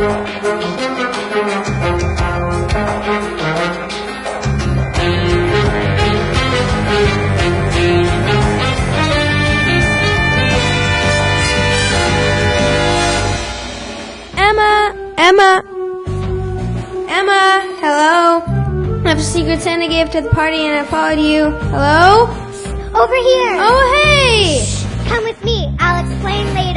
Emma, hello? I have a secret Santa gave to the party and I followed you. Hello? Over here. Oh, hey! Come with me. I'll explain later.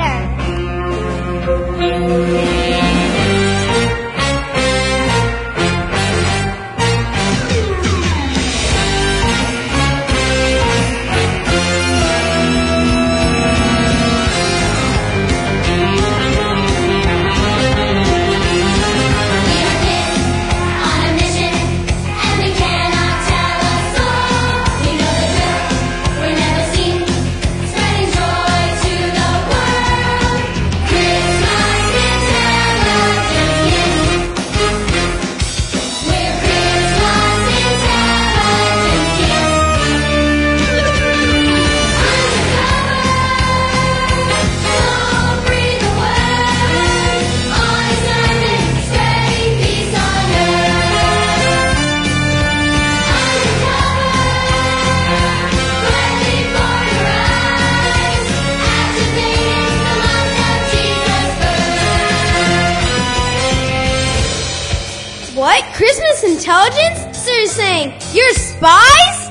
What? Christmas intelligence? So you're saying you're spies?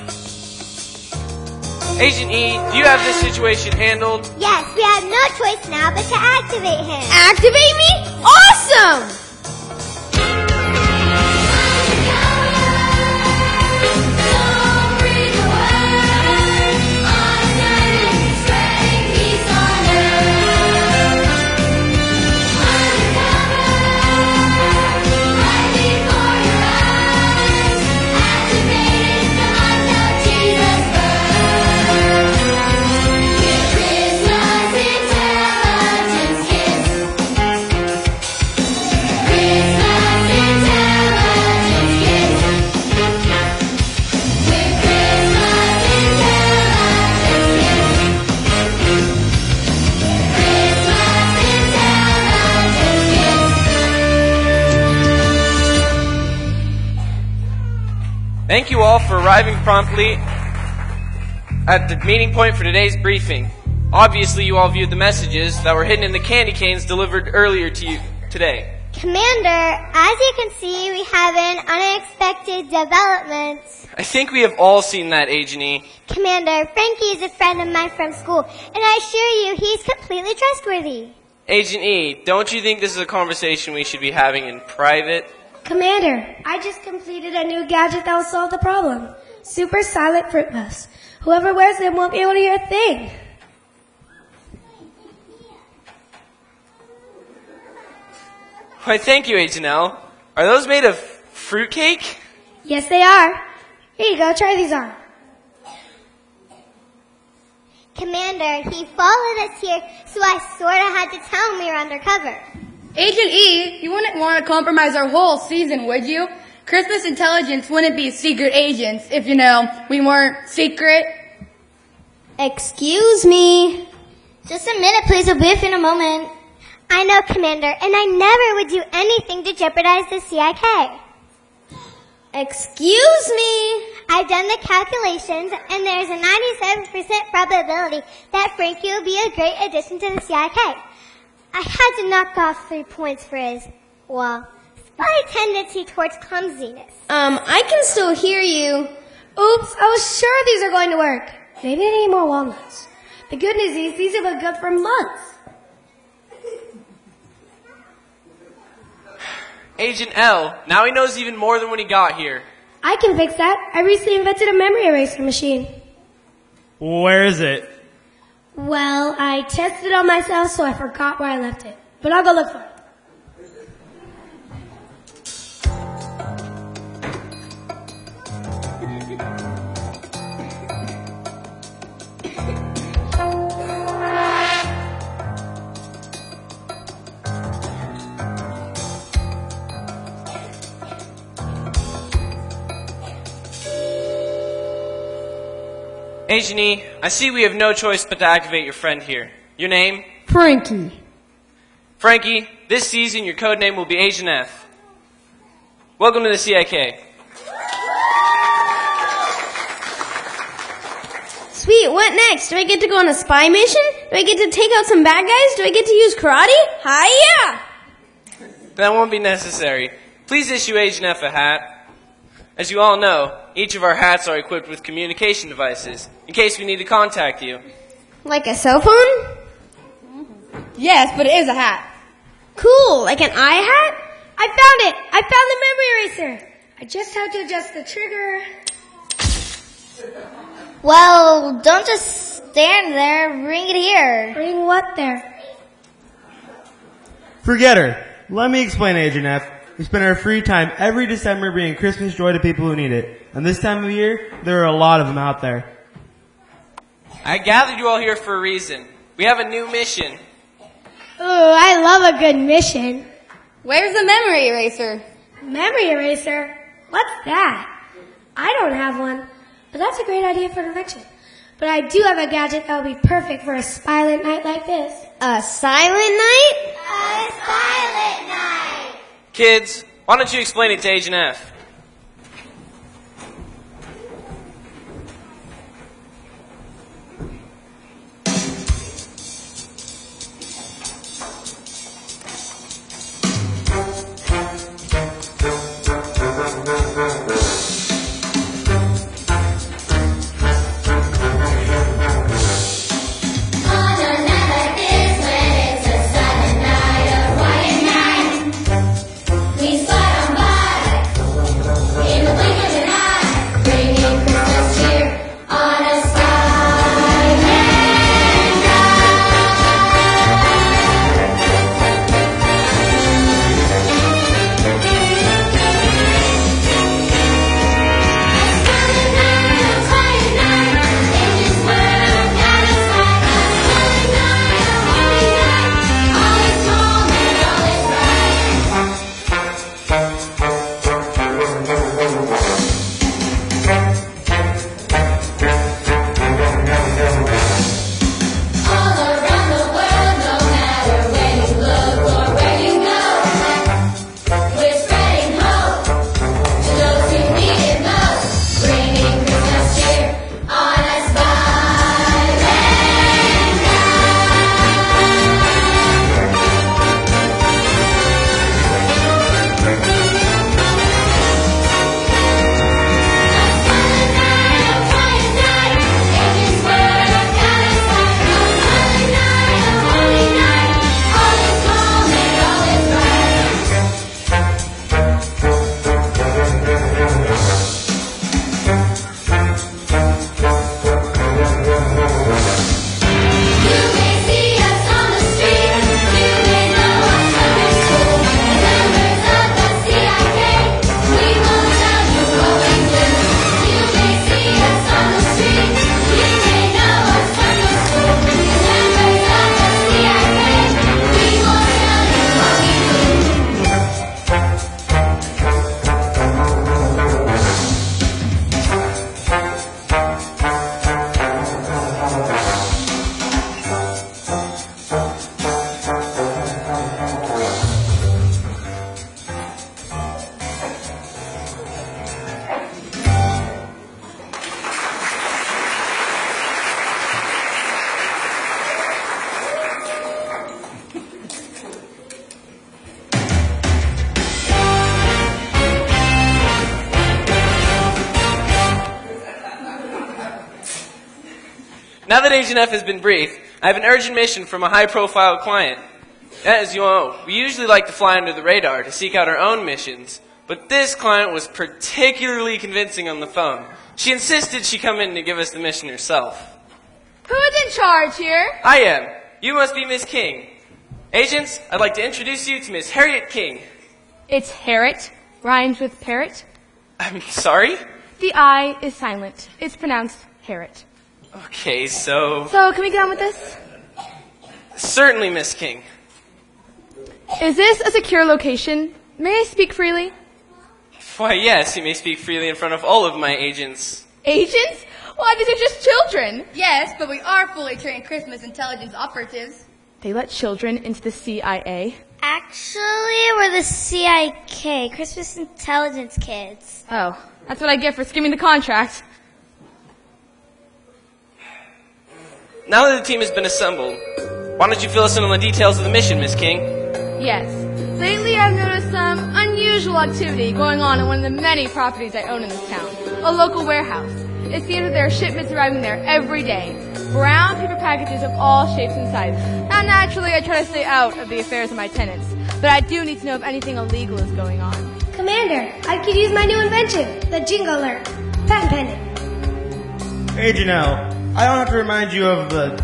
Agent E, do you have this situation handled? Yes, we have no choice now but to activate him. Activate me? Awesome! Thank you all for arriving promptly at the meeting point for today's briefing. Obviously, you all viewed the messages that were hidden in the candy canes delivered earlier to you today. Commander, as you can see, we have an unexpected development. I think we have all seen that, Agent E. Commander, Frankie is a friend of mine from school, and I assure you he's completely trustworthy. Agent E, don't you think this is a conversation we should be having in private? Commander, I just completed a new gadget that will solve the problem. Super silent fruit muffs. Whoever wears them won't be able to hear a thing. Why, thank you, Agent L. Are those made of fruitcake? Yes, they are. Here you go, try these on. Commander, he followed us here, so I sort of had to tell him we were undercover. Agent E, you wouldn't want to compromise our whole season, would you? Christmas intelligence wouldn't be secret agents if, we weren't secret. Excuse me. Just a minute, please. I'll be with you in a moment. I know, Commander, and I never would do anything to jeopardize the CIK. Excuse me. I've done the calculations, and there's a 97% probability that Frankie will be a great addition to the CIK. I had to knock off 3 points for his, spy tendency towards clumsiness. I can still hear you. Oops, I was sure these are going to work. Maybe I need more walnuts. The good news is these have been good for months. Agent L, now he knows even more than when he got here. I can fix that. I recently invented a memory eraser machine. Where is it? Well, I tested it on myself, so I forgot where I left it. But I'll go look for it. Agent E, I see we have no choice but to activate your friend here. Your name? Frankie. Frankie, This season, your code name will be Agent F. Welcome to the CIK. Sweet, what next? Do I get to go on a spy mission? Do I get to take out some bad guys? Do I get to use karate? Hi-ya! That won't be necessary. Please issue Agent F a hat. As you all know, each of our hats are equipped with communication devices, in case we need to contact you. Like a cell phone? Yes, but it is a hat. Cool, like an eye hat? I found it! I found the memory eraser! I just have to adjust the trigger. Well, don't just stand there. Bring it here. Bring what there? Forget her. Let me explain, Agent F. We spend our free time every December bringing Christmas joy to people who need it. And this time of year, there are a lot of them out there. I gathered you all here for a reason. We have a new mission. Ooh, I love a good mission. Where's the memory eraser? Memory eraser? What's that? I don't have one, but that's a great idea for an invention. But I do have a gadget that will be perfect for a silent night like this. A silent night? A silent night. Kids, why don't you explain it to Agent F? Now that Agent F has been briefed, I have an urgent mission from a high-profile client. As you know, we usually like to fly under the radar to seek out our own missions, but this client was particularly convincing on the phone. She insisted she come in to give us the mission herself. Who's in charge here? I am. You must be Miss King. Agents, I'd like to introduce you to Miss Harriet King. It's Harriet. Rhymes with parrot. I'm sorry? The I is silent. It's pronounced Harriet. Okay, so So, can we get on with this? certainly, Miss King. Is this a secure location? May I speak freely? Why, yes, you may speak freely in front of all of my agents. Agents? Why, these are just children. Yes, but we are fully trained Christmas intelligence operatives. They let children into the CIA. Actually, we're the CIK, Christmas Intelligence Kids. Oh, that's what I get for skimming the contract. Now that the team has been assembled, why don't you fill us in on the details of the mission, Miss King? Yes. Lately I've noticed some unusual activity going on in one of the many properties I own in this town. A local warehouse. It seems that there are shipments arriving there every day. Brown paper packages of all shapes and sizes. Now naturally I try to stay out of the affairs of my tenants, but I do need to know if anything illegal is going on. Commander, I could use my new invention, the Jingle Alert. Patent pending. Hey, Janelle. I don't have to remind you of the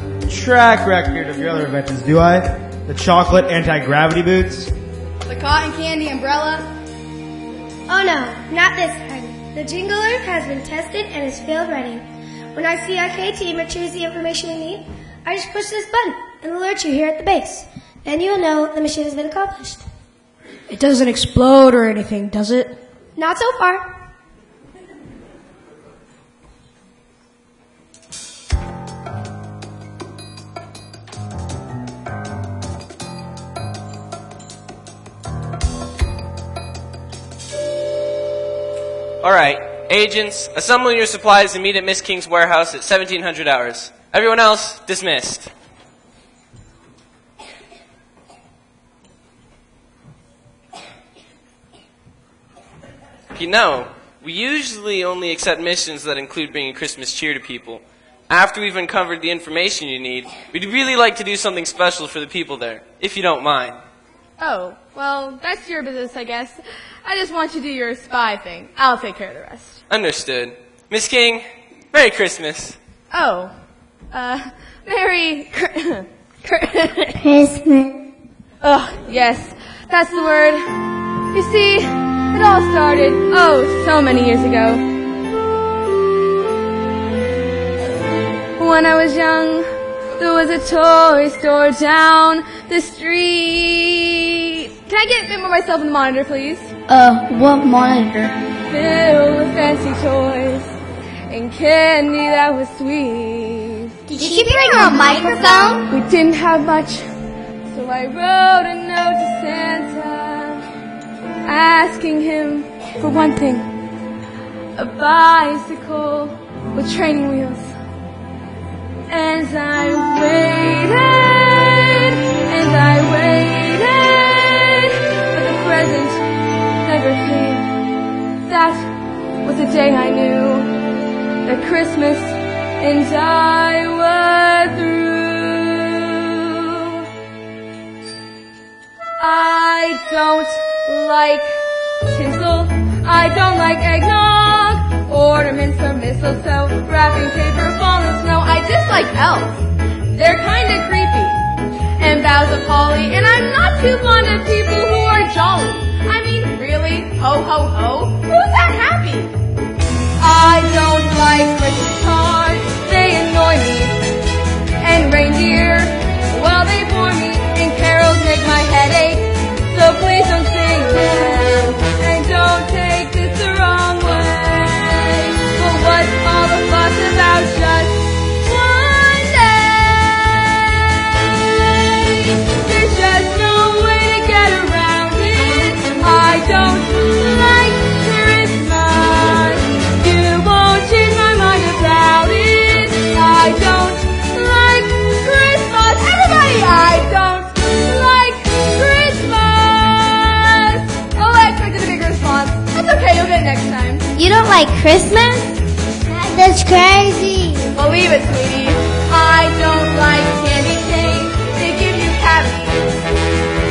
track record of your other inventions, do I? The chocolate anti-gravity boots? The cotton candy umbrella? Oh no, not this time. The Jingle Alert has been tested and is field ready. When our CIK team retrieves the information we need, I just push this button and alert you here at the base. Then you'll know the mission has been accomplished. It doesn't explode or anything, does it? Not so far. All right, agents, assemble your supplies and meet at Miss King's warehouse at 1700 hours. Everyone else, dismissed. You know, we usually only accept missions that include bringing Christmas cheer to people. After we've uncovered the information you need, we'd really like to do something special for the people there, if you don't mind. Oh, well, that's your business, I guess. I just want you to do your spy thing. I'll take care of the rest. Understood. Miss King, Merry Christmas. Oh, Merry Christmas. Oh, yes, that's the word. You see, it all started, so many years ago. When I was young, there was a toy store down the street. Can I get a bit more myself in the monitor, please? What monitor? Filled with fancy toys and candy that was sweet. Did she bring her a microphone? We didn't have much, so I wrote a note to Santa, asking him for one thing, a bicycle with training wheels. As I waited, but the present never came. That was the day I knew that Christmas and I were through. I don't like tinsel, I don't like eggnog, ornaments or mistletoe, wrapping paper, falling snow. I dislike elves, they're kinda creepy, and boughs of holly, and I'm not too fond of people who are jolly. I mean, really? Ho, ho, ho? Who's that happy? I don't like Christmas cards, they annoy me. And reindeer, well, they bore me. And carols make my head ache, so please don't sing them. And don't take this the wrong way. But what's all the fuss about just one day? There's just no way to get around it. I don't like Christmas. You won't change my mind about it. I don't like Christmas. Everybody, I don't like Christmas. Oh, I expected a bigger response. That's okay, you'll get it next time. You don't like Christmas? That's crazy. Believe it, sweetie. I don't like candy canes. They give you cavities.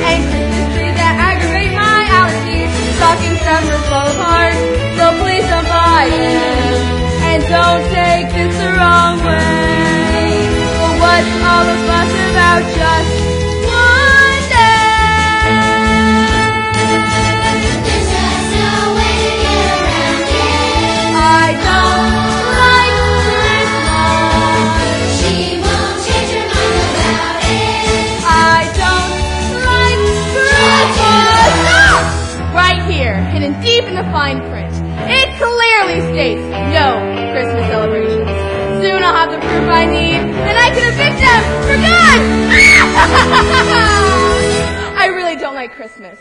And Christmas trees that aggravate my allergies. Stocking stuffers fall apart, so please don't buy them. And don't take this the wrong way. But what's all the fuss about just one day? There's just no way to get around it. I don't like Christmas. She won't change her mind about it. I don't like Christmas. Stop! Right here, hidden deep in the fine print, it clearly states no Christmas celebrations. Soon I'll have the proof I need, and I can evict them for good! I really don't like Christmas.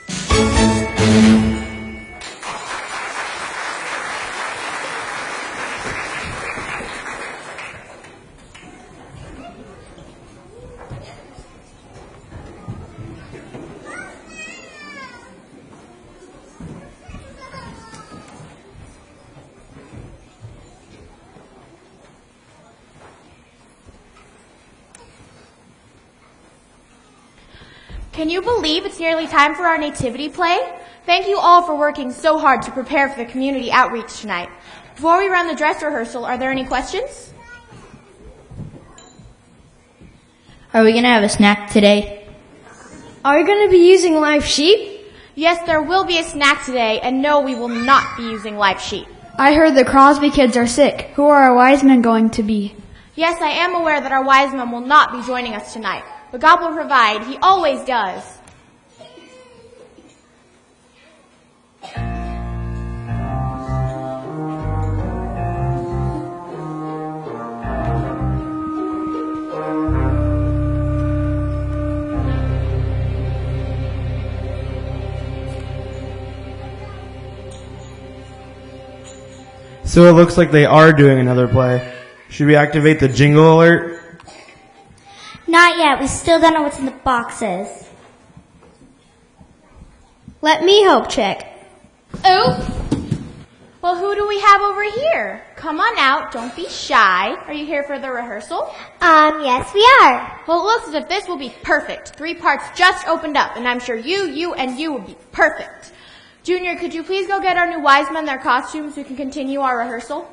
Can you believe it's nearly time for our nativity play? Thank you all for working so hard to prepare for the community outreach tonight. Before we run the dress rehearsal, are there any questions? Are we going to have a snack today? Are we going to be using live sheep? Yes, there will be a snack today, and no, we will not be using live sheep. I heard the Crosby kids are sick. Who are our wise men going to be? Yes, I am aware that our wise men will not be joining us tonight, but God will provide. He always does. So it looks like they are doing another play. Should we activate the jingle alert? Not yet. We still don't know what's in the boxes. Let me help check. Oh, well, who do we have over here? Come on out. Don't be shy. Are you here for the rehearsal? Yes, we are. Well, it looks as if this will be perfect. 3 parts just opened up, and I'm sure you, and you will be perfect. Junior, could you please go get our new wise men their costumes so we can continue our rehearsal?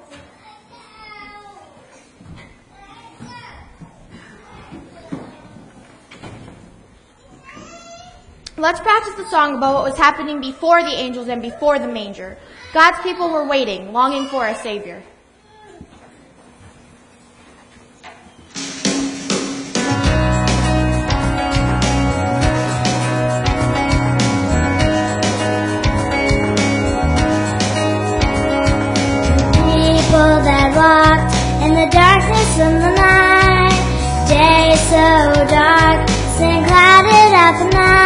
Let's practice the song about what was happening before the angels and before the manger. God's people were waiting, longing for a Savior. People that walked in the darkness of the night, day so dark, sin clouded up the night.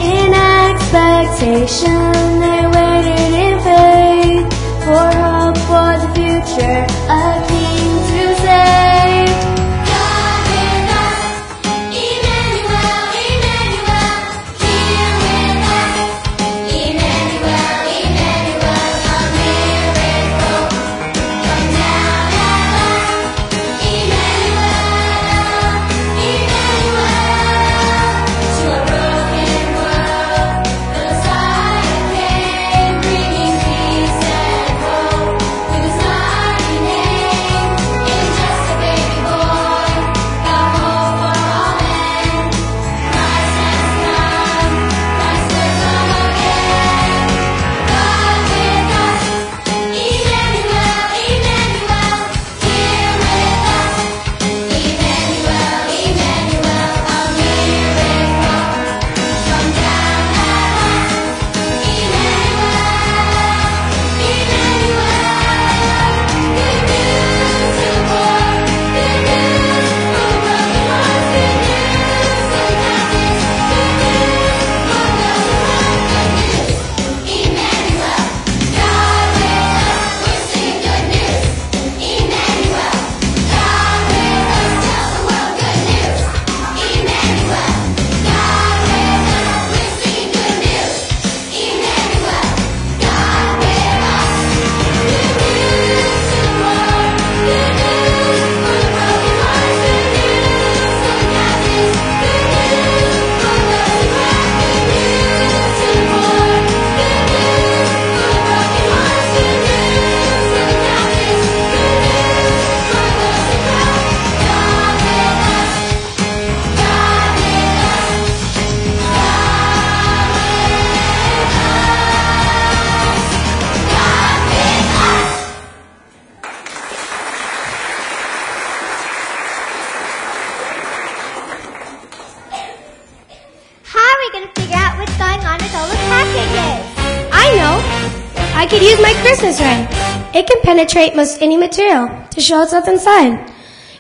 In expectation, they waited in faith for hope for the future, a king to save. God with us, Emmanuel, Emmanuel, here with us, Emmanuel, Emmanuel, a miracle come down at last. Emmanuel, Emmanuel, to a broken world, the Messiah came, bringing peace and hope with His mighty name. In just a baby boy, the hope for all men. Christ has come, Christ will come again. God with us, Emmanuel, Emmanuel, here with us, Emmanuel, Emmanuel, a miracle come down at last. Emmanuel, good news to the poor, good news for the broken hearts, good news to the captives, good news for those who have good news. Emmanuel, God with us, we're singing good news. Emmanuel, God with us, tell the world good news. Emmanuel, God with us, we're singing good news. Emmanuel, God with us, good news to the poor, good news for the broken hearts, good news for the captives, good news for those who have good news to the poor, good news for the broken hearts, good news for the captives, good news for those who have God with us, God with us, God with us. How are we going to figure out what's going on with all the packages? I know. I could use my Christmas ring. It can penetrate most any material to show us what's inside.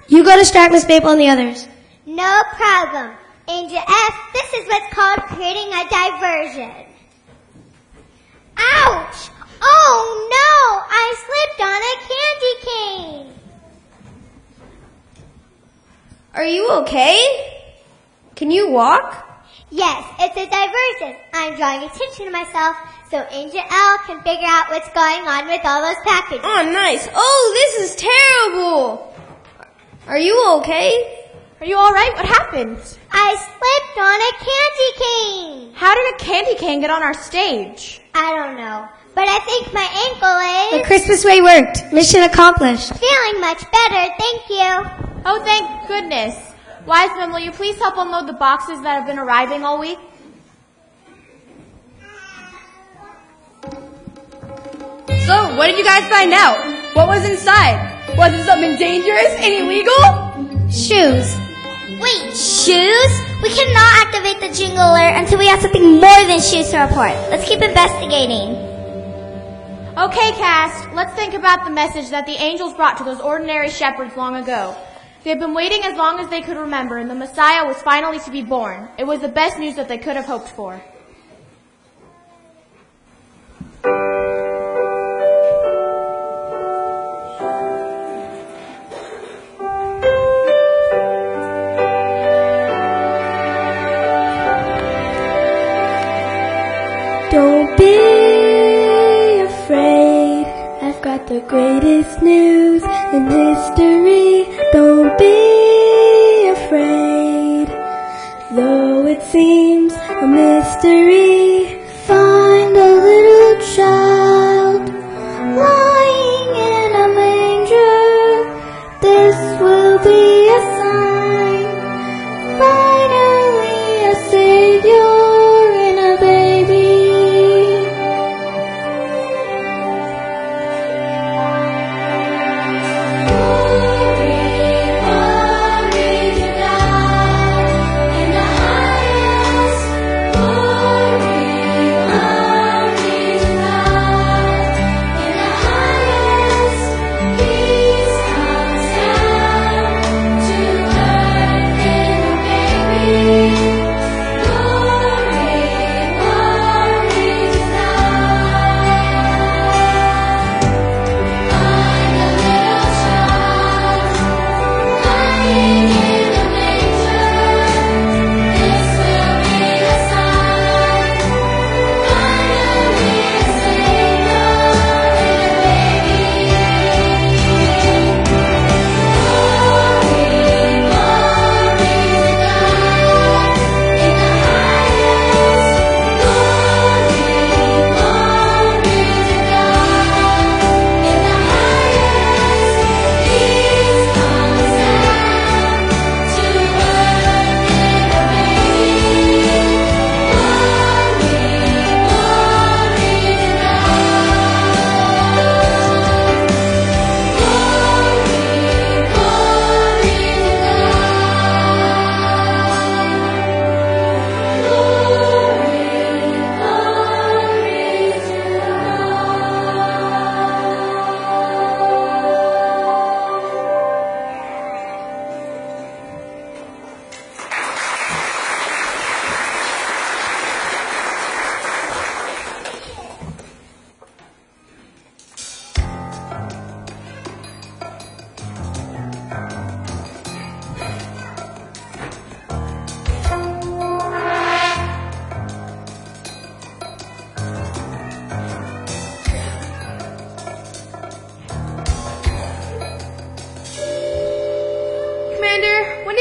You go distract Miss Maple and the others. No problem. Angel F, this is what's called creating a diversion. Ouch! Oh no! I slipped on a candy cane! Are you okay? Can you walk? Yes, it's a diversion. I'm drawing attention to myself so Angel L can figure out what's going on with all those packages. Oh, nice. Oh, this is terrible. Are you okay? Are you alright? What happened? I slipped on a candy cane. How did a candy cane get on our stage? I don't know, but I think my ankle The is Christmas way worked. Mission accomplished. feeling much better. Thank you. Oh, thank goodness. Wiseman, will you please help unload the boxes that have been arriving all week? So, what did you guys find out? What was inside? Was it something dangerous and illegal? Shoes. Wait, shoes? We cannot activate the jingle alert until we have something more than shoes to report. Let's keep investigating. Okay, cast, let's think about the message that the angels brought to those ordinary shepherds long ago. They had been waiting as long as they could remember, and the Messiah was finally to be born. It was the best news that they could have hoped for. Don't be afraid, I've got the greatest news in history. Don't be afraid, though it seems a mystery. Find a little child lying in a manger. This will be a sign, finally a savior and a baby.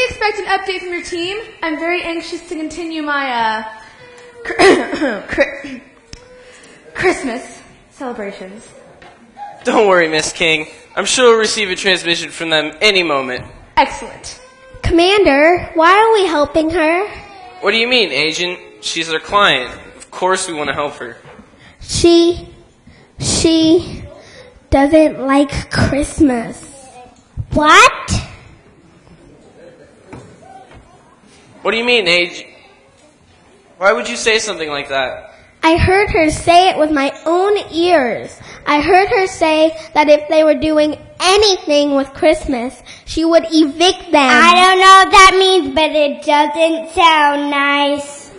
expect an update from your team. I'm very anxious to continue my Christmas celebrations. Don't worry, Miss King. I'm sure we'll receive a transmission from them any moment. Excellent. Commander, why are we helping her? What do you mean, Agent? She's our client. Of course we want to help her. She doesn't like Christmas. What? What do you mean, Agent? Why would you say something like that? I heard her say it with my own ears. I heard her say that if they were doing anything with Christmas, she would evict them. I don't know what that means, but it doesn't sound nice.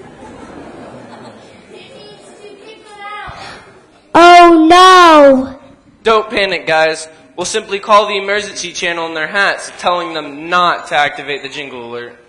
Oh no! Don't panic, guys. We'll simply call the emergency channel in their hats, telling them not to activate the jingle alert.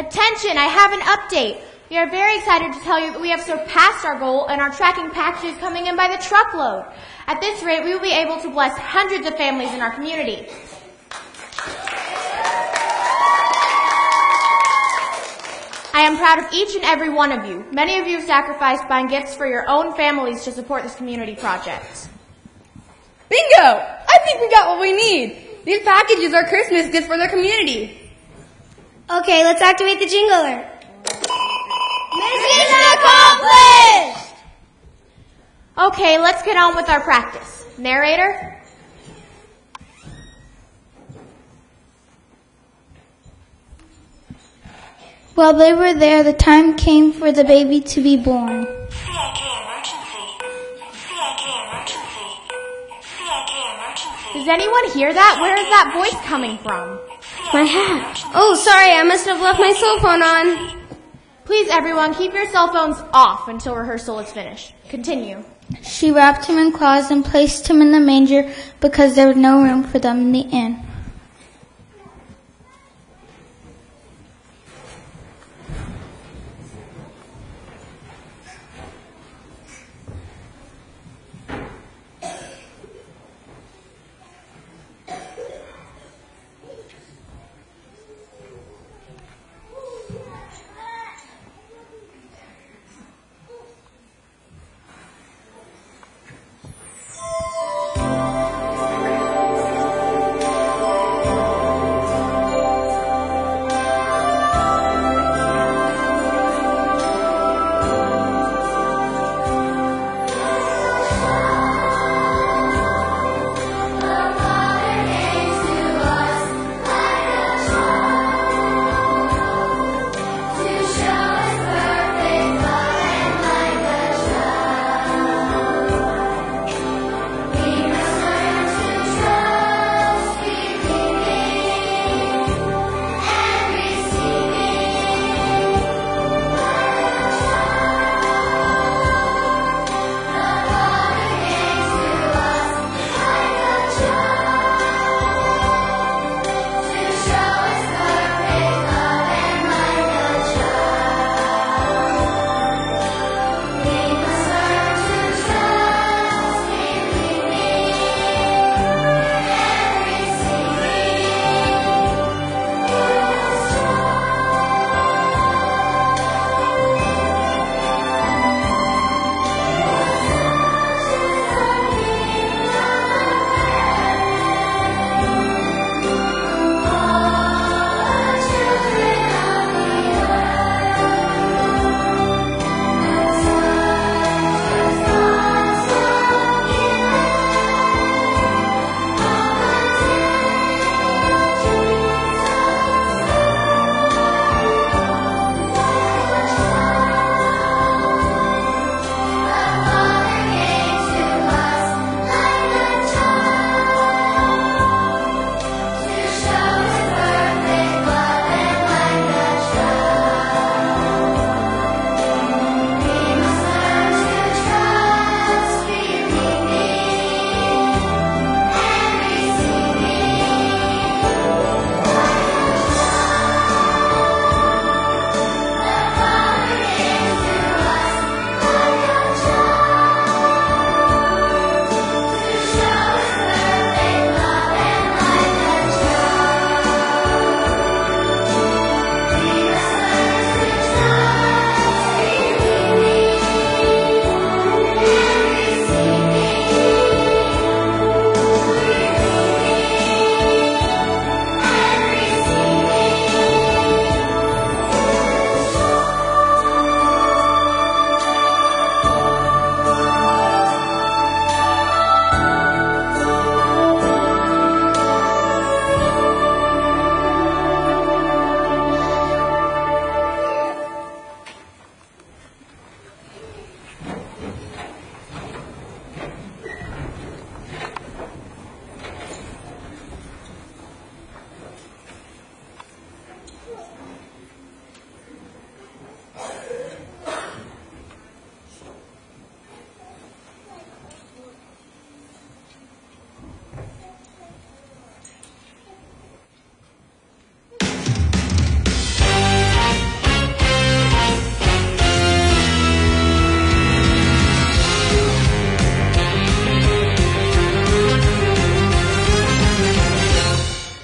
Attention, I have an update. We are very excited to tell you that we have surpassed our goal and are tracking packages coming in by the truckload. At this rate, we will be able to bless hundreds of families in our community. I am proud of each and every one of you. Many of you have sacrificed buying gifts for your own families to support this community project. Bingo! I think we got what we need. These packages are Christmas gifts for the community. Okay, let's activate the jingle alert. Mission accomplished! Okay, let's get on with our practice. Narrator? While they were there, the time came for the baby to be born. CIK emergency. CIK emergency. CIK emergency. Does anyone hear that? Where is that voice coming from? My hat. Oh, sorry, I must have left my cell phone on. Please, everyone, keep your cell phones off until rehearsal is finished. Continue. She wrapped him in cloths and placed him in the manger because there was no room for them in the inn.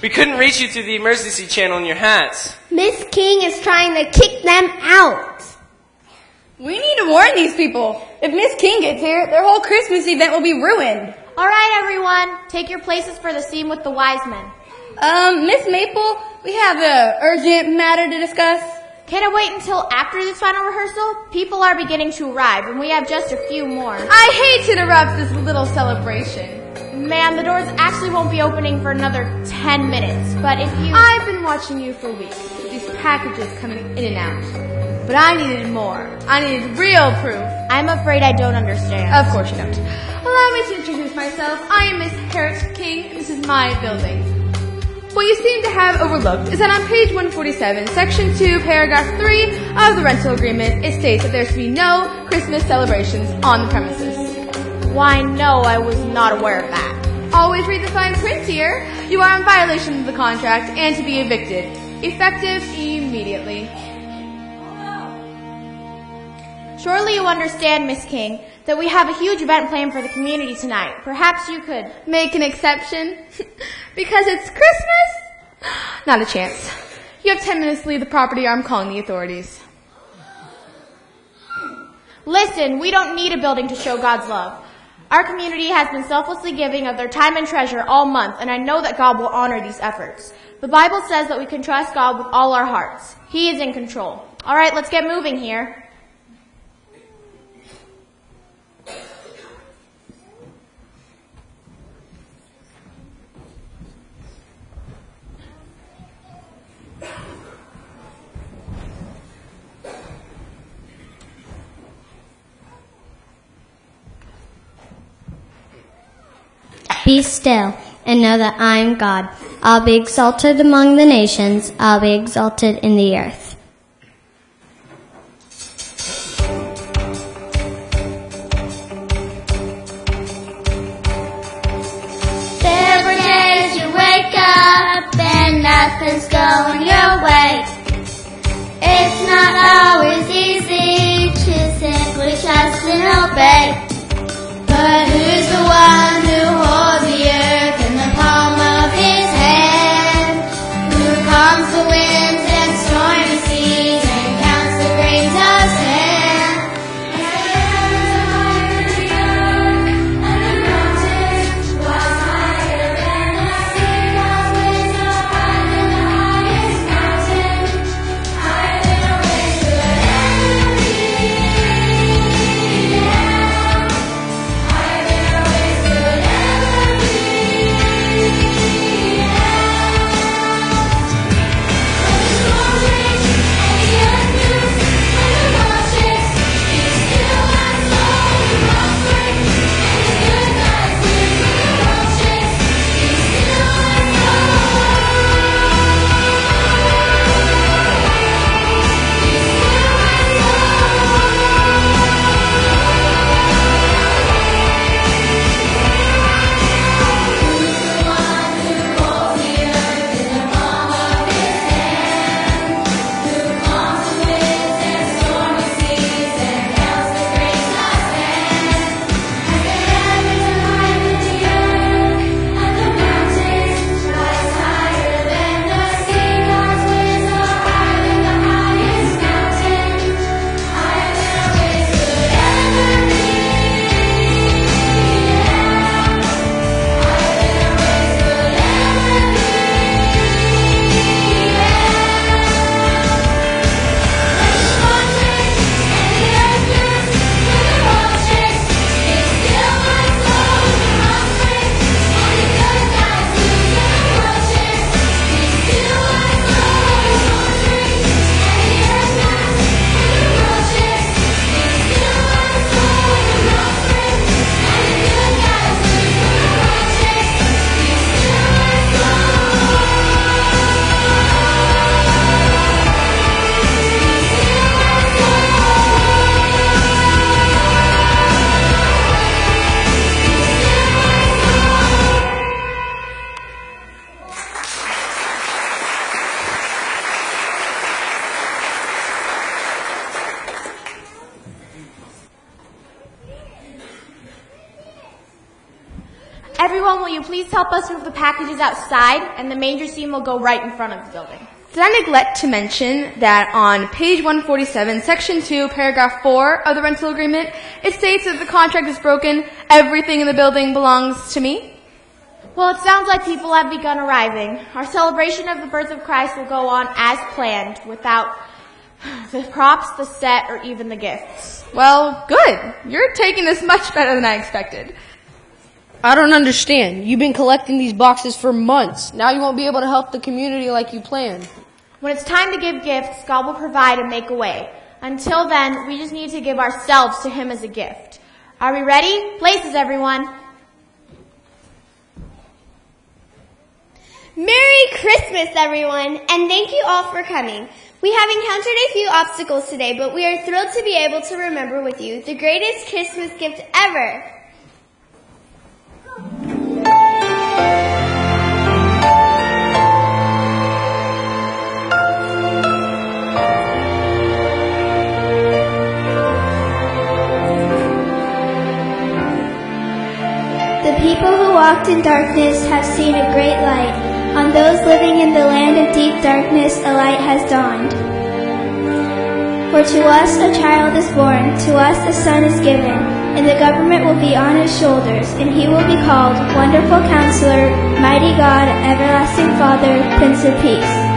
We couldn't reach you through the emergency channel in your hats. Miss King is trying to kick them out. We need to warn these people. If Miss King gets here, their whole Christmas event will be ruined. All right, everyone. Take your places for the scene with the wise men. Miss Maple, we have a urgent matter to discuss. Can it wait until after this final rehearsal? People are beginning to arrive, and we have just a few more. I hate to interrupt this little celebration. Ma'am, the doors actually won't be opening for another 10 minutes, but if you... I've been watching you for weeks, with these packages coming in and out. But I needed more. I needed real proof. I'm afraid I don't understand. Of course you don't. Allow me to introduce myself. I am Miss Harriet King, and this is my building. What you seem to have overlooked is that on page 147, section 2, paragraph 3 of the rental agreement, it states that there's to be no Christmas celebrations on the premises. Why, no, I was not aware of that. Always read the fine print here. You are in violation of the contract and to be evicted. Effective immediately. Surely you understand, Miss King, that we have a huge event planned for the community tonight. Perhaps you could... Make an exception? Because it's Christmas? Not a chance. You have 10 minutes to leave the property or I'm calling the authorities. Listen, we don't need a building to show God's love. Our community has been selflessly giving of their time and treasure all month, and I know that God will honor these efforts. The Bible says that we can trust God with all our hearts. He is in control. All right, let's get moving here. Be still and know that I am God. I'll be exalted among the nations. I'll be exalted in the earth. There were days you wake up and nothing's going your way. It's not always easy to simply trust and obey. But who's the one who holds the earth in the palm of his hand? Who calms the winds and stormy seas and counts the grains of sand? The heavens are higher than the earth, and the mountains rise higher than the sea. God's ways are higher than the highest mountain. Everyone, will you please help us move the packages outside, and the manger scene will go right in front of the building. Did I neglect to mention that on page 147, section 2, paragraph 4 of the rental agreement, it states that if the contract is broken, everything in the building belongs to me? Well, it sounds like people have begun arriving. Our celebration of the birth of Christ will go on as planned, without the props, the set, or even the gifts. Well, good. You're taking this much better than I expected. I don't understand. You've been collecting these boxes for months. Now you won't be able to help the community like you planned. When it's time to give gifts, God will provide and make a way. Until then, we just need to give ourselves to Him as a gift. Are we ready? Places, everyone. Merry Christmas, everyone, and thank you all for coming. We have encountered a few obstacles today, but we are thrilled to be able to remember with you the greatest Christmas gift ever. The people who walked in darkness have seen a great light. On those living in the land of deep darkness, a light has dawned. For to us a child is born, to us a son is given, and the government will be on his shoulders, and he will be called Wonderful Counselor, Mighty God, Everlasting Father, Prince of Peace.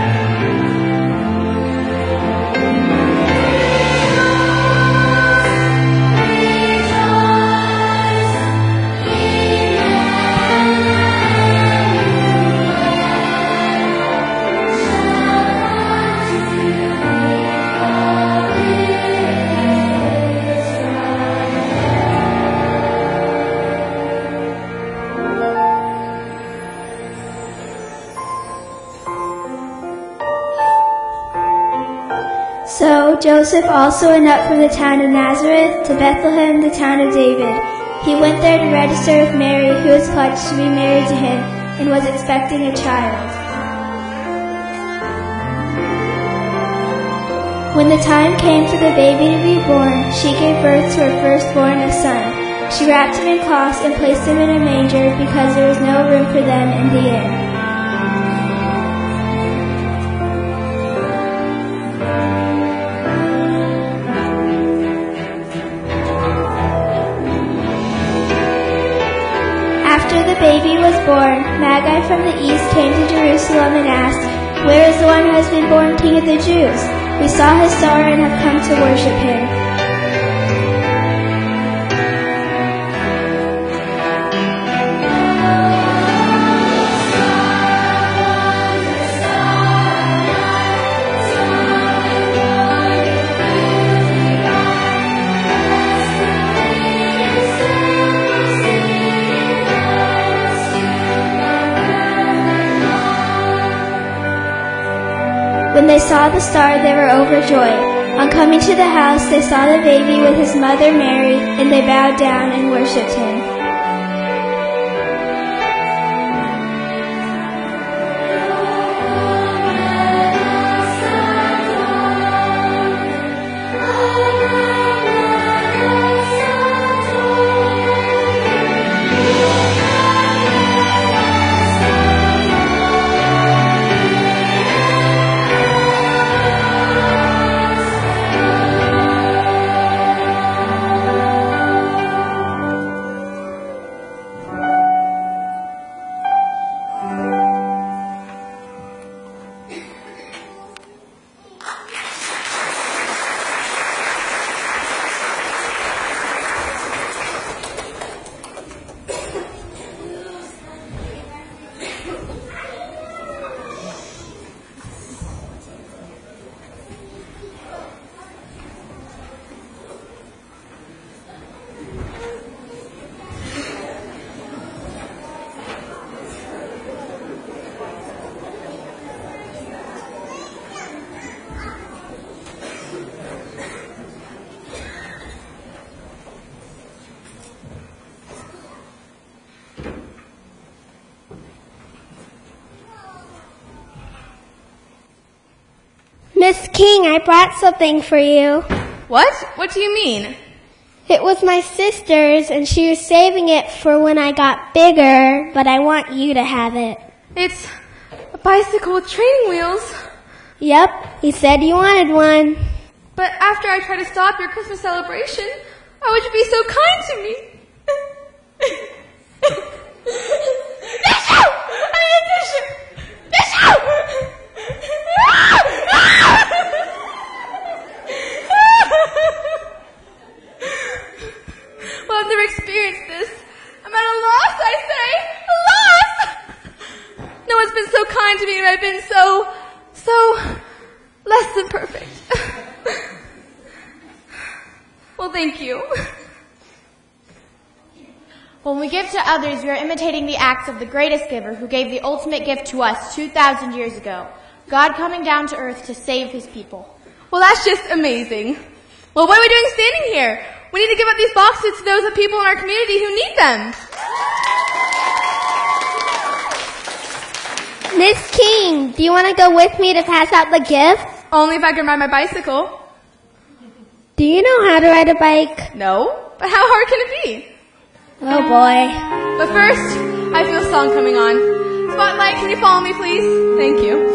So Joseph also went up from the town of Nazareth to Bethlehem, the town of David. He went there to register with Mary, who was pledged to be married to him and was expecting a child. When the time came for the baby to be born, she gave birth to her firstborn, a son. She wrapped him in cloths and placed him in a manger because there was no room for them in the inn. After the baby was born, Magi from the east came to Jerusalem and asked, "Where is the one who has been born King of the Jews? We saw his star and have come to worship him." When they saw the star, they were overjoyed. On coming to the house, they saw the baby with his mother Mary, and they bowed down and worshipped him. Miss King, I brought something for you. What? What do you mean? It was my sister's, and she was saving it for when I got bigger, but I want you to have it. It's a bicycle with training wheels. Yep, you said you wanted one. But after I tried to stop your Christmas celebration, how would you be so kind to me? Tissue! I need a tissue! Tissue! Well, I've never experienced this. I'm at a loss, I say. A loss! No one's been so kind to me, and I've been so less than perfect. Well, thank you. When we give to others, we are imitating the acts of the greatest giver who gave the ultimate gift to us 2,000 years ago. God coming down to earth to save his people. Well, that's just amazing. Well, what are we doing standing here? We need to give up these boxes to those of people in our community who need them. Miss King, do you want to go with me to pass out the gifts? Only if I can ride my bicycle. Do you know how to ride a bike? No, but how hard can it be? Oh boy. But first, I feel a song coming on. Spotlight, can you follow me, please? Thank you.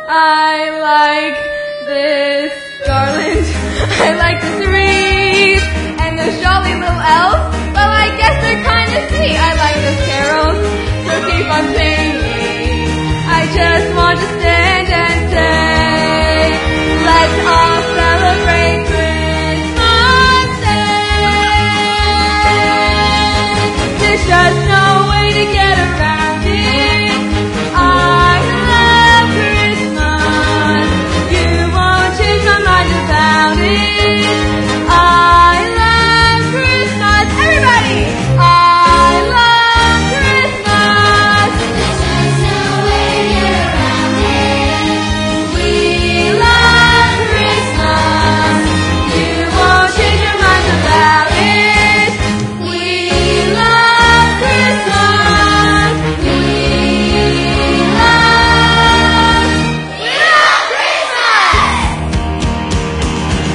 I like this garland. I like this wreath. And those jolly little elves. Well, I guess they're kind of sweet. I like those carols. So keep on singing. I just want to stand and say, let's all celebrate Christmas Day. There's just no way to get around it. I love Christmas. You won't change my mind about it. I love Christmas. Everybody! I love Christmas. There's just no way to get around it. We love Christmas. You won't change your mind about it. We love Christmas. We love Christmas.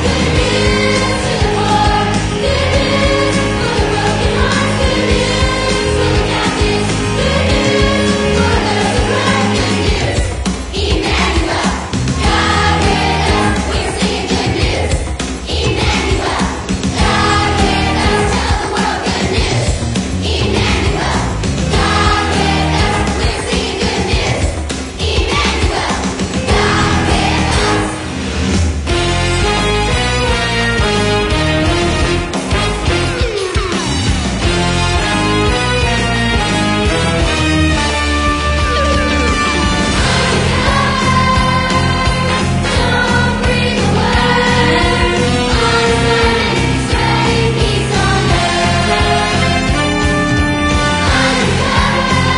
Good news to the poor. Good news for the broken hearts. Good news for the captives. Good news for those who cry. Good news. Emmanuel, God with us. We're singing good news. Emmanuel, God with us. Tell the world good news. Emmanuel, God with us. We're singing good news. Emmanuel, God with us. Don't breathe away. On Sunday, stray peace on earth. Waiting for your eyes, activated love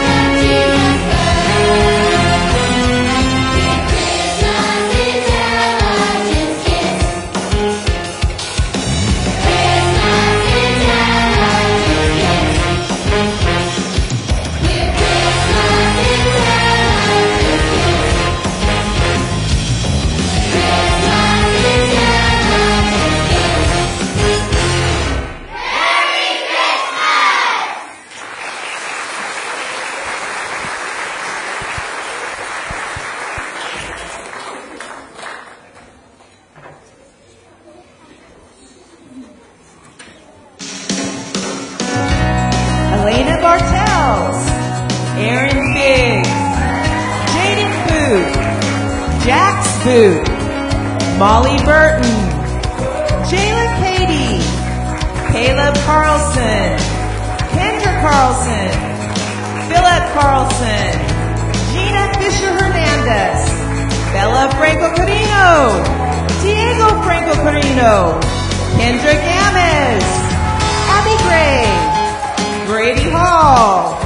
of Jesus birth. With Christmas intelligence gifts. Christmas intelligence gifts. With Christmas intelligence gifts. Christmas intelligence gifts. Merry Christmas! Elena Bartels, Aaron Biggs, Jaden Booth, Jax Booth, Molly Burton, Jayla Cady, Caleb Carlson, Kendra Carlson, Philip Carlson, Gina Fisher Hernandez, Bella Franco Carino, Diego Franco Carino, Kendra Games, Abby Gray, Brady Hall,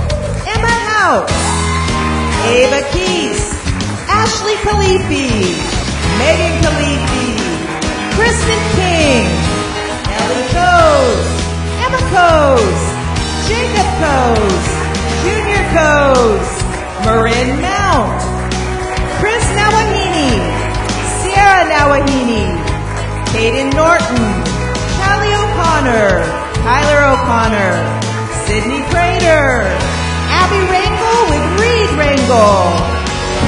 Emma House, Ava Keys, Ashley Khalifi, Megan Khalifi, Kristen King, Ellie Coase, Emma Coase, Jacob Coase, Junior Coast, Marin Mount, Chris Nawahini, Sierra Nawahini, Caden Norton, Callie O'Connor, Tyler O'Connor, Sydney Prater, Abby Rangel with Reed Rangel,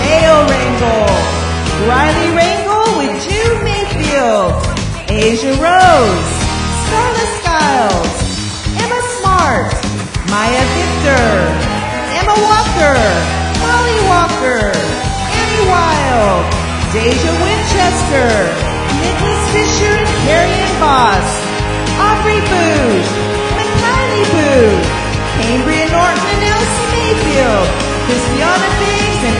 Ayo Rangel, Riley Rangel with Jude Mayfield, Asia Rose, Starla Skiles, Emma Smart, Maya Victor, Emma Walker, Molly Walker, Annie Wild, Deja Winchester, Nicholas Fisher and Carrie Boss, Aubrey Booth, McKiley Booth, Cambria Norton and Elsie Mayfield, Christiana Biggs and